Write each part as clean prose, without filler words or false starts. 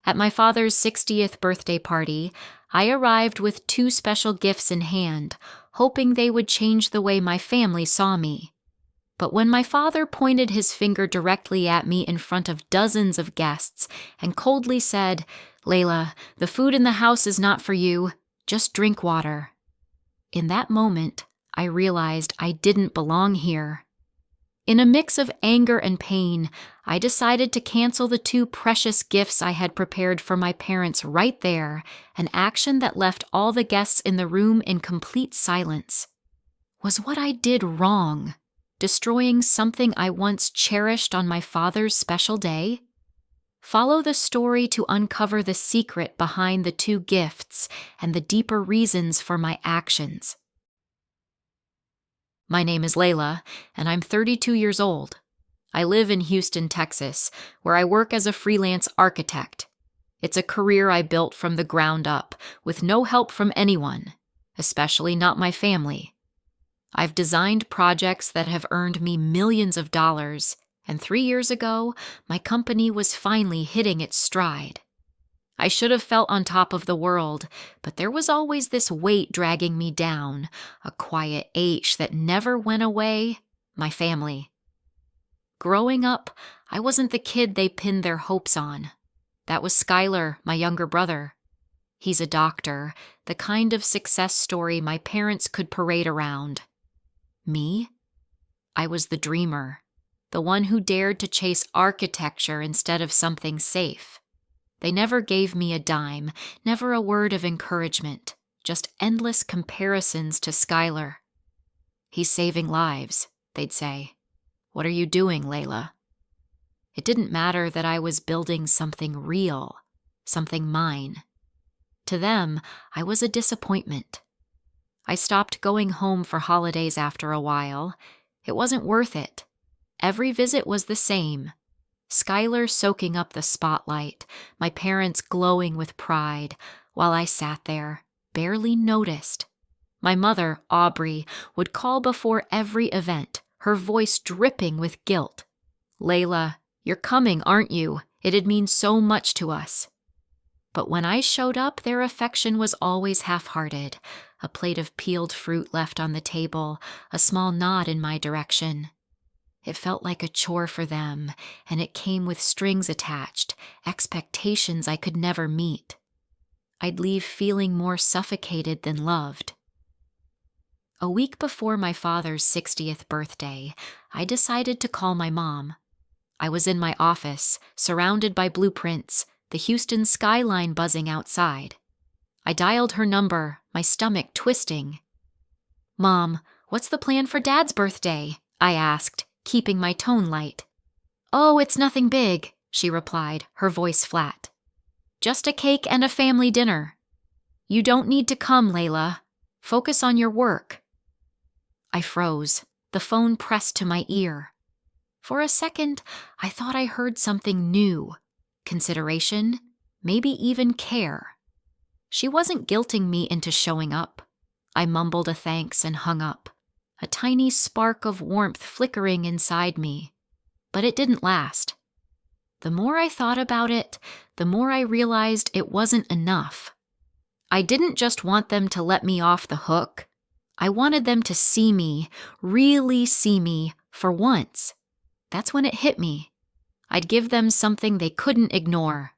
At my father's 60th birthday party, I arrived with two special gifts in hand, hoping they would change the way my family saw me. But when my father pointed his finger directly at me in front of dozens of guests and coldly said, "Layla, the food in the house is not for you. Just drink water." In that moment, I realized I didn't belong here. In a mix of anger and pain, I decided to cancel the two precious gifts I had prepared for my parents right there, an action that left all the guests in the room in complete silence. Was what I did wrong? Destroying something I once cherished on my father's special day? Follow the story to uncover the secret behind the two gifts and the deeper reasons for my actions. My name is Layla, and I'm 32 years old. I live in Houston, Texas, where I work as a freelance architect. It's a career I built from the ground up, with no help from anyone, especially not my family. I've designed projects that have earned me millions of dollars, and 3 years ago, my company was finally hitting its stride. I should have felt on top of the world, but there was always this weight dragging me down, a quiet ache that never went away: my family. Growing up, I wasn't the kid they pinned their hopes on. That was Skylar, my younger brother. He's a doctor, the kind of success story my parents could parade around. Me? I was the dreamer, the one who dared to chase architecture instead of something safe. They never gave me a dime, never a word of encouragement, just endless comparisons to Skylar. "He's saving lives," they'd say. "What are you doing, Layla?" It didn't matter that I was building something real, something mine. To them, I was a disappointment. I stopped going home for holidays after a while. It wasn't worth it. Every visit was the same. Skylar soaking up the spotlight, my parents glowing with pride, while I sat there, barely noticed. My mother, Aubrey, would call before every event, her voice dripping with guilt. "Layla, you're coming, aren't you? It'd mean so much to us." But when I showed up, their affection was always half-hearted. A plate of peeled fruit left on the table, a small nod in my direction. It felt like a chore for them, and it came with strings attached, expectations I could never meet. I'd leave feeling more suffocated than loved. A week before my father's 60th birthday, I decided to call my mom. I was in my office, surrounded by blueprints, the Houston skyline buzzing outside. I dialed her number, my stomach twisting. "Mom, what's the plan for Dad's birthday?" I asked, keeping my tone light. "Oh, it's nothing big," she replied, her voice flat. "Just a cake and a family dinner. You don't need to come, Layla. Focus on your work." I froze, the phone pressed to my ear. For a second, I thought I heard something new. Consideration, maybe even care. She wasn't guilting me into showing up. I mumbled a thanks and hung up, a tiny spark of warmth flickering inside me. But it didn't last. The more I thought about it, the more I realized it wasn't enough. I didn't just want them to let me off the hook. I wanted them to see me, really see me, for once. That's when it hit me. I'd give them something they couldn't ignore.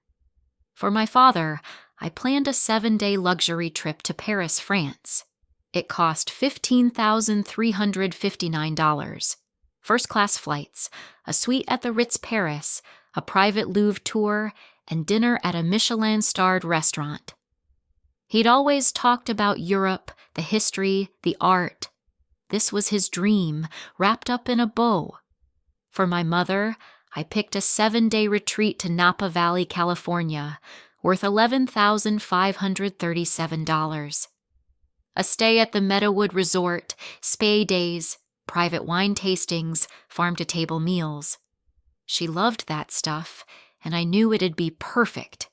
For my father, I planned a 7-day luxury trip to Paris, France. It cost $15,359. First-class flights, a suite at the Ritz Paris, a private Louvre tour, and dinner at a Michelin-starred restaurant. He'd always talked about Europe, the history, the art. This was his dream, wrapped up in a bow. For my mother, I picked a 7-day retreat to Napa Valley, California, worth $11,537. A stay at the Meadowood Resort, spa days, private wine tastings, farm-to-table meals. She loved that stuff, and I knew it'd be perfect.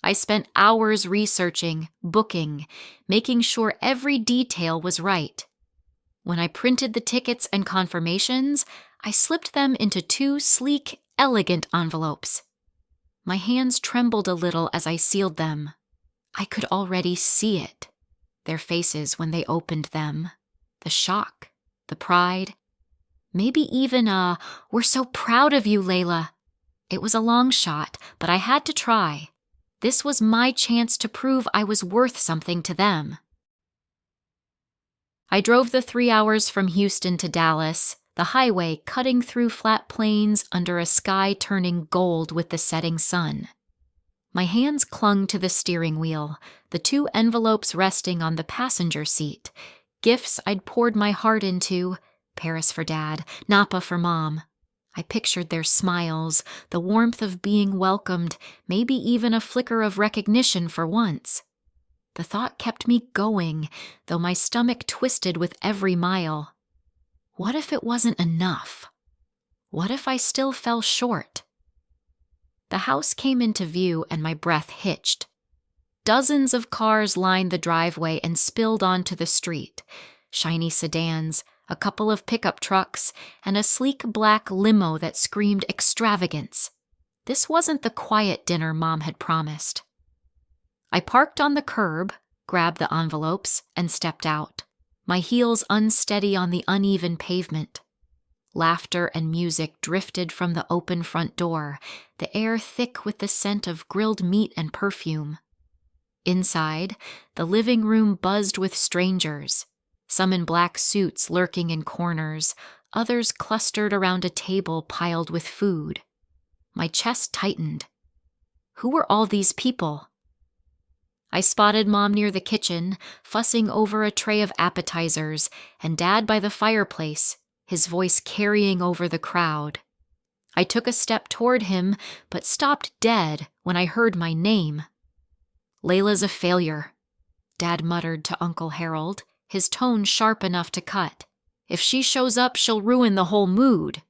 I spent hours researching, booking, making sure every detail was right. When I printed the tickets and confirmations, I slipped them into 2 sleek, elegant envelopes. My hands trembled a little as I sealed them. I could already see it. Their faces when they opened them. The shock, the pride. Maybe even "We're so proud of you, Layla." It was a long shot, but I had to try. This was my chance to prove I was worth something to them. I drove the 3 hours from Houston to Dallas, the highway cutting through flat plains under a sky turning gold with the setting sun. My hands clung to the steering wheel, the 2 envelopes resting on the passenger seat, gifts I'd poured my heart into, Paris for Dad, Napa for Mom. I pictured their smiles, the warmth of being welcomed, maybe even a flicker of recognition for once. The thought kept me going, though my stomach twisted with every mile. What if it wasn't enough? What if I still fell short? The house came into view and my breath hitched. Dozens of cars lined the driveway and spilled onto the street. Shiny sedans, a couple of pickup trucks, and a sleek black limo that screamed extravagance. This wasn't the quiet dinner Mom had promised. I parked on the curb, grabbed the envelopes, and stepped out, my heels unsteady on the uneven pavement. Laughter and music drifted from the open front door, the air thick with the scent of grilled meat and perfume. Inside, the living room buzzed with strangers, some in black suits lurking in corners, others clustered around a table piled with food. My chest tightened. Who were all these people? I spotted Mom near the kitchen, fussing over a tray of appetizers, and Dad by the fireplace, his voice carrying over the crowd. I took a step toward him, but stopped dead when I heard my name. "Layla's a failure," Dad muttered to Uncle Harold, his tone sharp enough to cut. "If she shows up, she'll ruin the whole mood."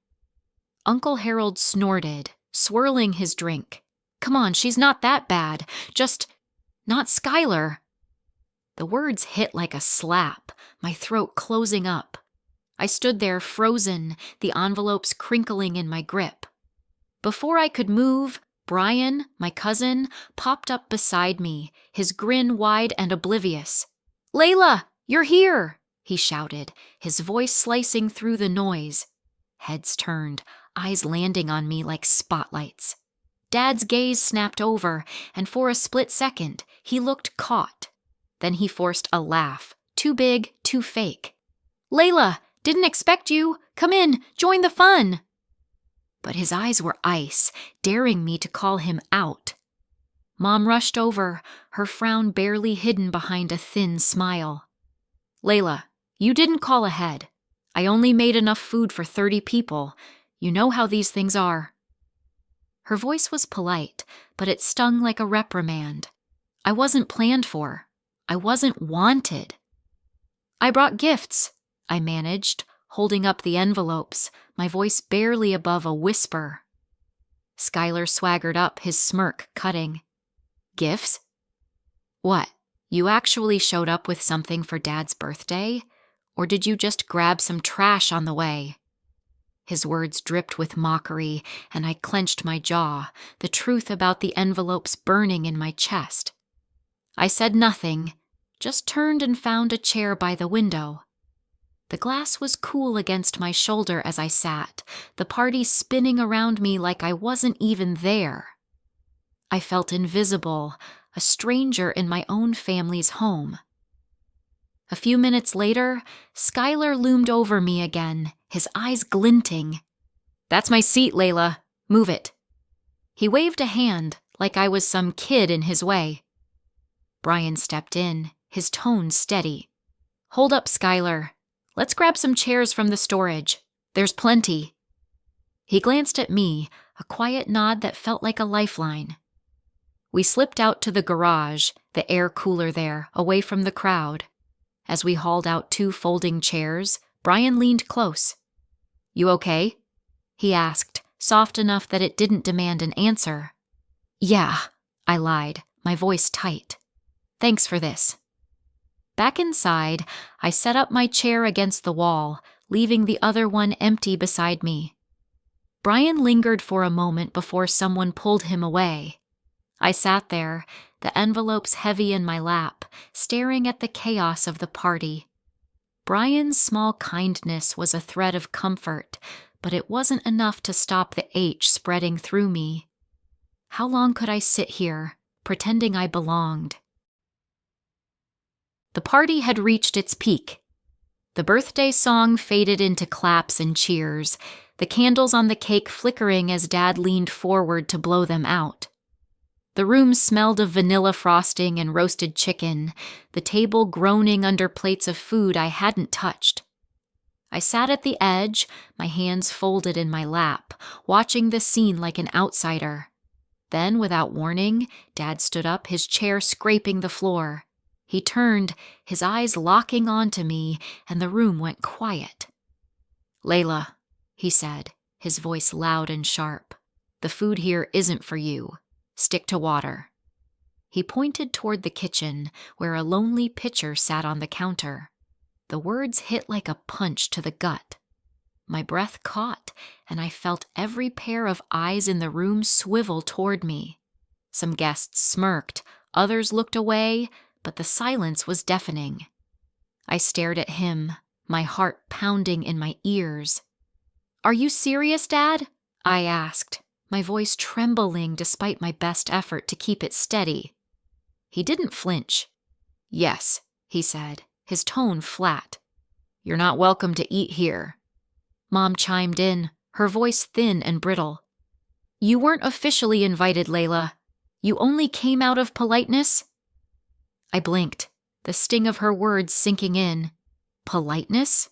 Uncle Harold snorted, swirling his drink. "Come on, she's not that bad. Just not Skylar." The words hit like a slap, my throat closing up. I stood there frozen, the envelopes crinkling in my grip. Before I could move, Brian, my cousin, popped up beside me, his grin wide and oblivious. "Layla, you're here!" he shouted, his voice slicing through the noise. Heads turned, eyes landing on me like spotlights. Dad's gaze snapped over, and for a split second, he looked caught. Then he forced a laugh, too big, too fake. "Layla, didn't expect you. Come in, join the fun." But his eyes were ice, daring me to call him out. Mom rushed over, her frown barely hidden behind a thin smile. "Layla, you didn't call ahead. I only made enough food for 30 people. You know how these things are." Her voice was polite, but it stung like a reprimand. I wasn't planned for. I wasn't wanted. "I brought gifts," I managed, holding up the envelopes, my voice barely above a whisper. Skylar swaggered up, his smirk cutting. "Gifts? What, you actually showed up with something for Dad's birthday? Or did you just grab some trash on the way?" His words dripped with mockery, and I clenched my jaw, the truth about the envelopes burning in my chest. I said nothing, just turned and found a chair by the window. The glass was cool against my shoulder as I sat, the party spinning around me like I wasn't even there. I felt invisible, a stranger in my own family's home. A few minutes later, Skylar loomed over me again, his eyes glinting. "That's my seat, Layla. Move it." He waved a hand like I was some kid in his way. Brian stepped in, his tone steady. "Hold up, Skylar. Let's grab some chairs from the storage. There's plenty." He glanced at me, a quiet nod that felt like a lifeline. We slipped out to the garage, the air cooler there, away from the crowd. As we hauled out 2 folding chairs, Brian leaned close. "You okay?" he asked, soft enough that it didn't demand an answer. "Yeah," I lied, my voice tight. "Thanks for this." Back inside, I set up my chair against the wall, leaving the other one empty beside me. Brian lingered for a moment before someone pulled him away. I sat there, the envelopes heavy in my lap, staring at the chaos of the party. Brian's small kindness was a thread of comfort, but it wasn't enough to stop the H spreading through me. How long could I sit here, pretending I belonged? The party had reached its peak. The birthday song faded into claps and cheers, the candles on the cake flickering as Dad leaned forward to blow them out. The room smelled of vanilla frosting and roasted chicken, the table groaning under plates of food I hadn't touched. I sat at the edge, my hands folded in my lap, watching the scene like an outsider. Then, without warning, Dad stood up, his chair scraping the floor. He turned, his eyes locking onto me, and the room went quiet. "Layla," he said, his voice loud and sharp, "the food here isn't for you. Stick to water." He pointed toward the kitchen, where a lonely pitcher sat on the counter. The words hit like a punch to the gut. My breath caught, and I felt every pair of eyes in the room swivel toward me. Some guests smirked, others looked away, but the silence was deafening. I stared at him, my heart pounding in my ears. "Are you serious, Dad?" I asked, my voice trembling despite my best effort to keep it steady. He didn't flinch. "Yes," he said, his tone flat. "You're not welcome to eat here." Mom chimed in, her voice thin and brittle. "You weren't officially invited, Layla. You only came out of politeness?" I blinked, the sting of her words sinking in. Politeness?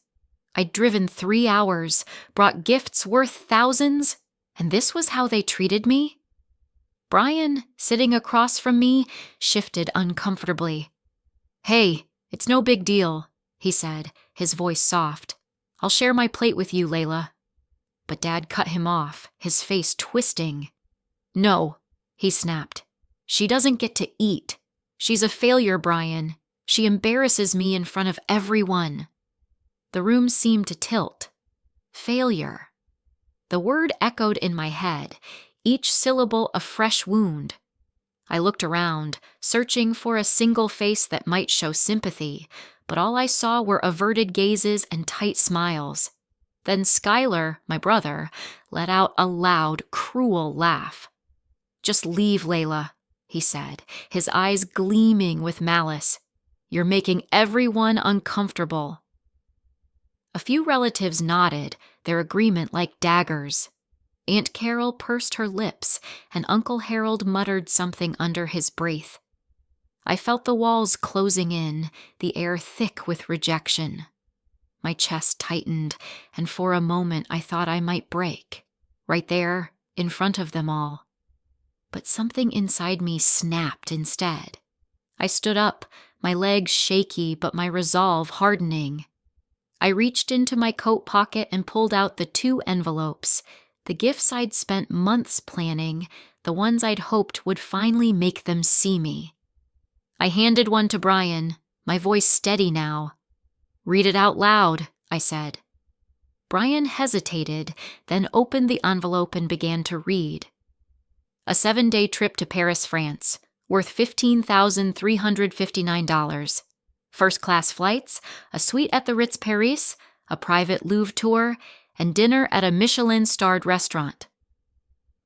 I'd driven 3 hours, brought gifts worth thousands, and this was how they treated me? Brian, sitting across from me, shifted uncomfortably. "Hey, it's no big deal," he said, his voice soft. "I'll share my plate with you, Layla." But Dad cut him off, his face twisting. "No," he snapped. "She doesn't get to eat. She's a failure, Brian. She embarrasses me in front of everyone." The room seemed to tilt. Failure. The word echoed in my head, each syllable a fresh wound. I looked around, searching for a single face that might show sympathy, but all I saw were averted gazes and tight smiles. Then Skylar, my brother, let out a loud, cruel laugh. "Just leave, Layla," he said, his eyes gleaming with malice. "You're making everyone uncomfortable." A few relatives nodded, their agreement like daggers. Aunt Carol pursed her lips, and Uncle Harold muttered something under his breath. I felt the walls closing in, the air thick with rejection. My chest tightened, and for a moment I thought I might break, right there, in front of them all. But something inside me snapped instead. I stood up, my legs shaky but my resolve hardening. I reached into my coat pocket and pulled out the 2 envelopes, the gifts I'd spent months planning, the ones I'd hoped would finally make them see me. I handed one to Brian, my voice steady now. "Read it out loud," I said. Brian hesitated, then opened the envelope and began to read. "A 7-day trip to Paris, France, worth $15,359. First-class flights, a suite at the Ritz Paris, a private Louvre tour, and dinner at a Michelin-starred restaurant."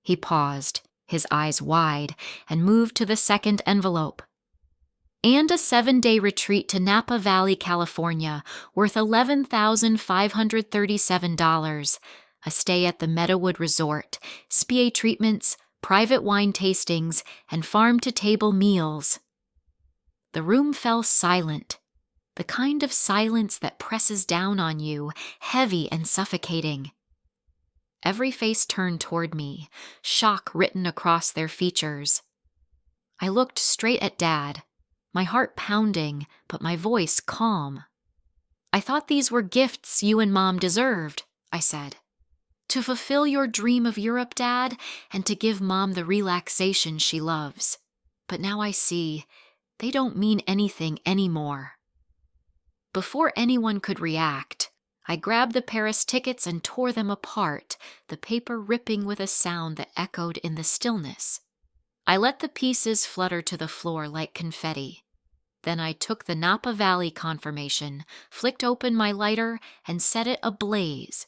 He paused, his eyes wide, and moved to the second envelope. "And a 7-day retreat to Napa Valley, California, worth $11,537. A stay at the Meadowood Resort, spa treatments, private wine tastings, and farm-to-table meals." The room fell silent, the kind of silence that presses down on you, heavy and suffocating. Every face turned toward me, shock written across their features. I looked straight at Dad, my heart pounding, but my voice calm. "I thought these were gifts you and Mom deserved," I said. "To fulfill your dream of Europe, Dad, and to give Mom the relaxation she loves. But now I see, they don't mean anything anymore." Before anyone could react, I grabbed the Paris tickets and tore them apart, the paper ripping with a sound that echoed in the stillness. I let the pieces flutter to the floor like confetti. Then I took the Napa Valley confirmation, flicked open my lighter, and set it ablaze.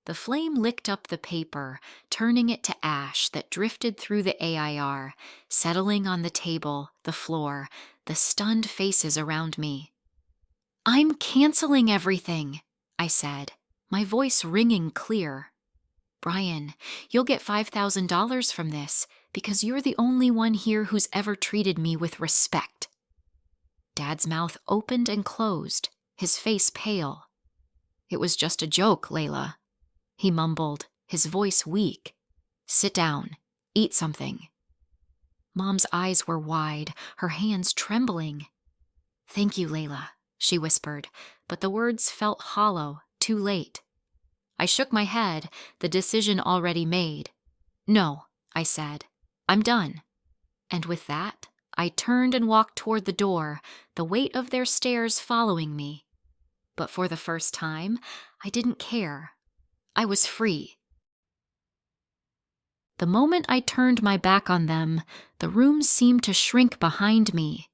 The flame licked up the paper, turning it to ash that drifted through the AIR, settling on the table, the floor, the stunned faces around me. "I'm canceling everything," I said, my voice ringing clear. "Brian, you'll get $5,000 from this because you're the only one here who's ever treated me with respect." Dad's mouth opened and closed, his face pale. "It was just a joke, Layla," he mumbled, his voice weak. "Sit down. Eat something." Mom's eyes were wide, her hands trembling. "Thank you, Layla," she whispered, but the words felt hollow, too late. I shook my head, the decision already made. "No," I said. "I'm done." And with that, I turned and walked toward the door, the weight of their stares following me. But for the first time, I didn't care. I was free. The moment I turned my back on them, the room seemed to shrink behind me.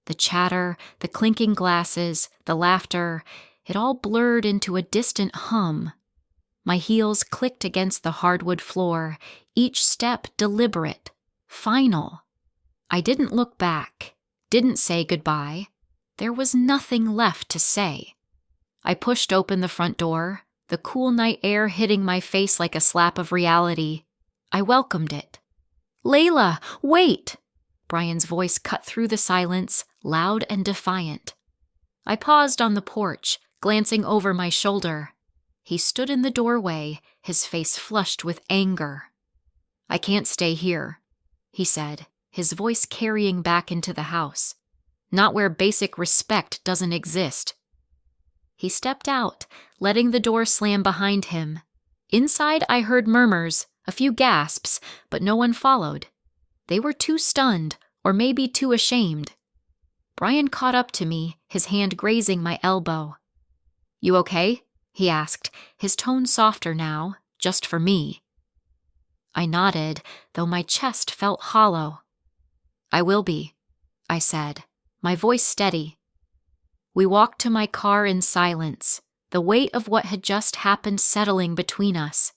The chatter, the clinking glasses, the laughter, it all blurred into a distant hum. My heels clicked against the hardwood floor, each step deliberate, final. I didn't look back, didn't say goodbye. There was nothing left to say. I pushed open the front door, the cool night air hitting my face like a slap of reality. I welcomed it. "Layla, wait!" Brian's voice cut through the silence, loud and defiant. I paused on the porch, glancing over my shoulder. He stood in the doorway, his face flushed with anger. "I can't stay here," he said, his voice carrying back into the house. "Not where basic respect doesn't exist." He stepped out, letting the door slam behind him. Inside, I heard murmurs, a few gasps, but no one followed. They were too stunned, or maybe too ashamed. Brian caught up to me, his hand grazing my elbow. "You okay?" he asked, his tone softer now, just for me. I nodded, though my chest felt hollow. "I will be," I said, my voice steady. We walked to my car in silence, the weight of what had just happened settling between us.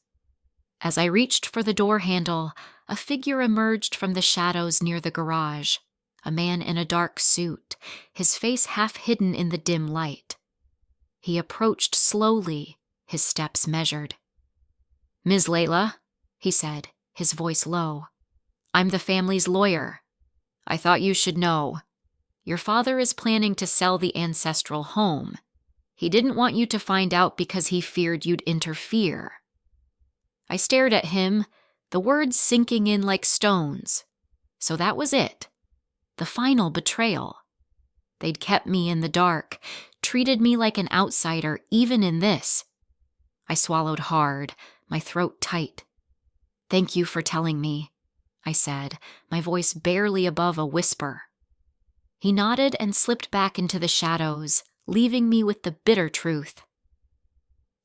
As I reached for the door handle, a figure emerged from the shadows near the garage, a man in a dark suit, his face half hidden in the dim light. He approached slowly, his steps measured. "Ms. Layla," he said, his voice low. "I'm the family's lawyer. I thought you should know. Your father is planning to sell the ancestral home. He didn't want you to find out because he feared you'd interfere." I stared at him, the words sinking in like stones. So that was it. The final betrayal. They'd kept me in the dark, treated me like an outsider even in this. I swallowed hard, my throat tight. "Thank you for telling me," I said, my voice barely above a whisper. He nodded and slipped back into the shadows, leaving me with the bitter truth.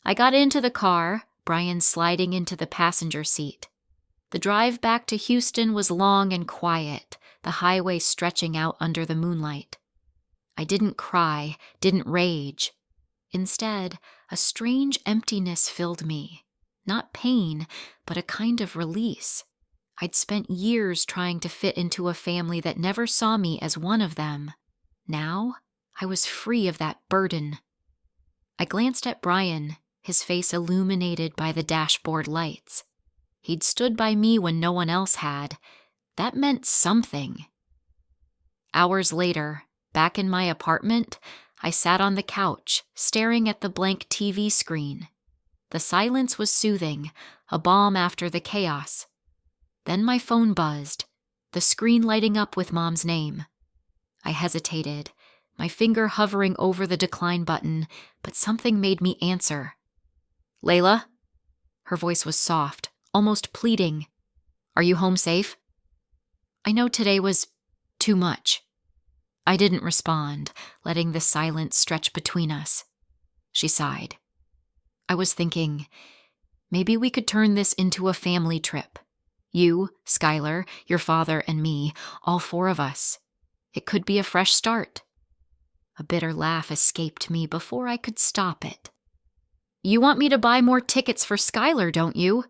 I got into the car, Brian sliding into the passenger seat. The drive back to Houston was long and quiet, the highway stretching out under the moonlight. I didn't cry, didn't rage. Instead, a strange emptiness filled me. Not pain, but a kind of release. I'd spent years trying to fit into a family that never saw me as one of them. Now, I was free of that burden. I glanced at Brian, his face illuminated by the dashboard lights. He'd stood by me when no one else had. That meant something. Hours later, back in my apartment, I sat on the couch, staring at the blank TV screen. The silence was soothing, a balm after the chaos. Then my phone buzzed, the screen lighting up with Mom's name. I hesitated, my finger hovering over the decline button, but something made me answer. "Layla?" Her voice was soft, almost pleading. "Are you home safe?" "I know today was too much." I didn't respond, letting the silence stretch between us. She sighed. I was thinking, maybe we could turn this into a family trip. You, Skylar, your father, and me, all four of us. It could be a fresh start. A bitter laugh escaped me before I could stop it. You want me to buy more tickets for Skylar, don't you?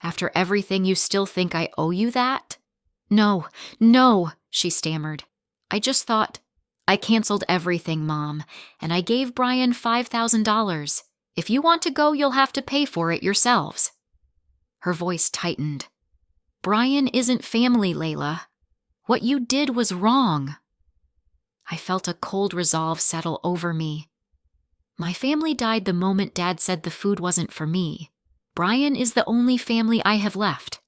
After everything, you still think I owe you that? No, she stammered. I just thought, I canceled everything, Mom, and I gave Brian $5,000. If you want to go, you'll have to pay for it yourselves. Her voice tightened. Brian isn't family, Layla. What you did was wrong. I felt a cold resolve settle over me. My family died the moment Dad said the food wasn't for me. Brian is the only family I have left.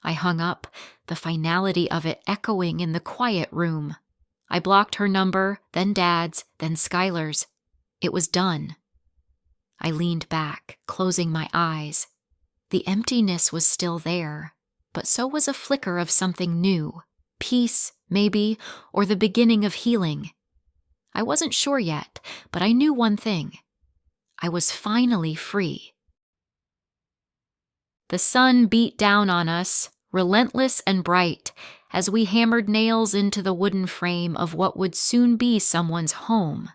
I hung up, the finality of it echoing in the quiet room. I blocked her number, then Dad's, then Skylar's. It was done. I leaned back, closing my eyes. The emptiness was still there, but so was a flicker of something new. Peace, maybe, or the beginning of healing. I wasn't sure yet, but I knew one thing. I was finally free. The sun beat down on us, relentless and bright, as we hammered nails into the wooden frame of what would soon be someone's home.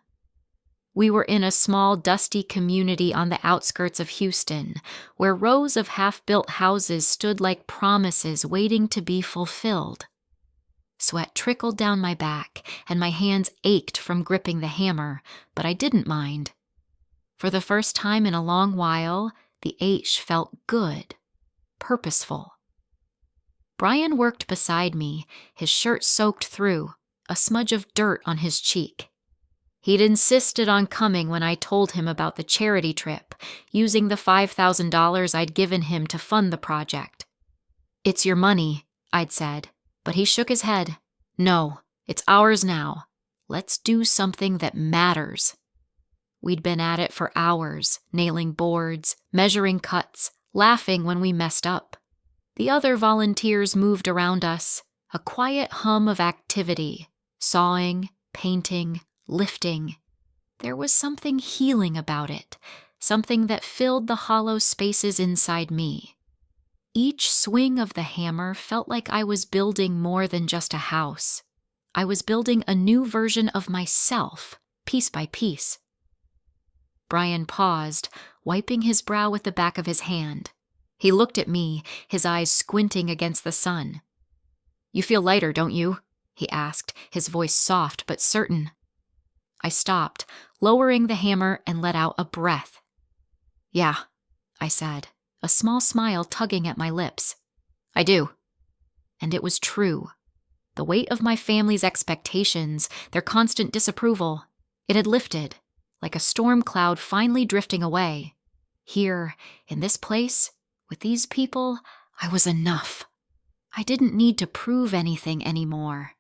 We were in a small, dusty community on the outskirts of Houston, where rows of half-built houses stood like promises waiting to be fulfilled. Sweat trickled down my back, and my hands ached from gripping the hammer, but I didn't mind. For the first time in a long while, the H felt good, purposeful. Brian worked beside me, his shirt soaked through, a smudge of dirt on his cheek. He'd insisted on coming when I told him about the charity trip, using the $5,000 I'd given him to fund the project. It's your money, I'd said, but he shook his head. No, it's ours now. Let's do something that matters. We'd been at it for hours, nailing boards, measuring cuts, laughing when we messed up. The other volunteers moved around us, a quiet hum of activity, sawing, painting, lifting. There was something healing about it, something that filled the hollow spaces inside me. Each swing of the hammer felt like I was building more than just a house. I was building a new version of myself, piece by piece. Brian paused, wiping his brow with the back of his hand. He looked at me, his eyes squinting against the sun. You feel lighter, don't you? He asked, his voice soft but certain. I stopped, lowering the hammer, and let out a breath. Yeah, I said, a small smile tugging at my lips. I do. And it was true. The weight of my family's expectations, their constant disapproval, it had lifted, like a storm cloud finally drifting away. Here, in this place, with these people, I was enough. I didn't need to prove anything anymore.